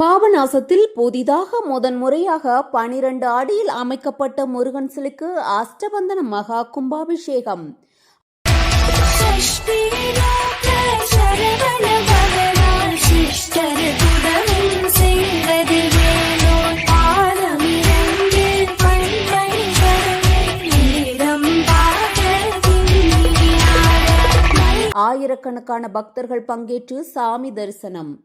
பாபநாசத்தில் புதிதாக முதன்முறையாக 12 அடியில் அமைக்கப்பட்ட முருகன் சிலைக்கு அஷ்டபந்தன மகா கும்பாபிஷேகம். ஆயிரக்கணக்கான பக்தர்கள் பங்கேற்று சாமி தரிசனம்.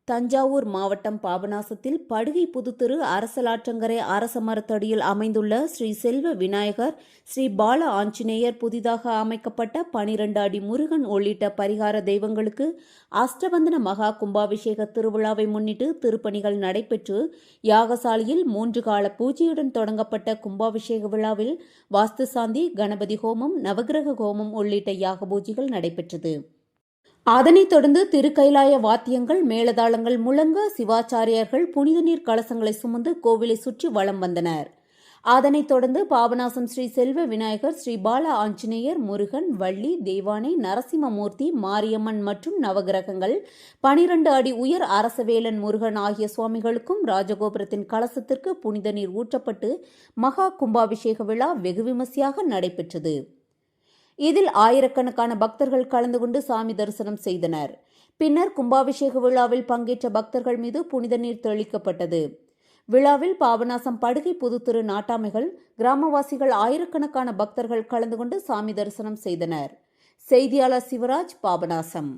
தஞ்சாவூர் மாவட்டம் பாபநாசத்தில் படுகை புதுத்தெரு அரசலாற்றங்கரை அரச மரத்தடியில் அமைந்துள்ள ஸ்ரீ செல்வ விநாயகர், ஸ்ரீ பால ஆஞ்சநேயர் புதிதாக அமைக்கப்பட்ட 12 அடி முருகன் உள்ளிட்ட பரிகார தெய்வங்களுக்கு அஷ்டபந்தன மகா கும்பாபிஷேக திருவிழாவை முன்னிட்டு திருப்பணிகள் நடைபெற்று யாகசாலையில் 3 கால பூஜையுடன் தொடங்கப்பட்ட கும்பாபிஷேக விழாவில் வாஸ்து சாந்தி, கணபதி ஹோமம், நவகிரக ஹோமம் உள்ளிட்ட யாக பூஜைகள் நடைபெற்றது. அதனைத் தொடர்ந்து திருக்கைலாய வாத்தியங்கள், மேளதாளங்கள் முழங்க சிவாச்சாரியார்கள் புனித நீர் கலசங்களை சுமந்து கோவிலை சுற்றி வலம் வந்தனர். அதனைத் தொடர்ந்து பாபநாசம் ஸ்ரீ செல்வ விநாயகர், ஸ்ரீ பால ஆஞ்சநேயர், முருகன், வள்ளி, தெய்வானை, நரசிம்மமூர்த்தி, மாரியம்மன் மற்றும் நவகிரகங்கள், 12 அடி உயர் அரசவேலன் முருகன் ஆகிய சுவாமிகளுக்கும் ராஜகோபுரத்தின் கலசத்திற்கு புனித நீர் ஊற்றப்பட்டு மகா கும்பாபிஷேக விழா வெகு விமர்சையாக நடைபெற்றது. இதில் ஆயிரக்கணக்கான பக்தர்கள் கலந்து கொண்டு சாமி தரிசனம் செய்தனர். பின்னர் கும்பாபிஷேக விழாவில் பங்கேற்ற பக்தர்கள் மீது புனித நீர் தெளிக்கப்பட்டது. விழாவில் பாபநாசம் படுகை புதுத்தெரு நாட்டாமைகள், கிராமவாசிகள், ஆயிரக்கணக்கான பக்தர்கள் கலந்து கொண்டு சாமி தரிசனம் செய்தனர். செய்தியாளர் சிவராஜ், பாபநாசம்.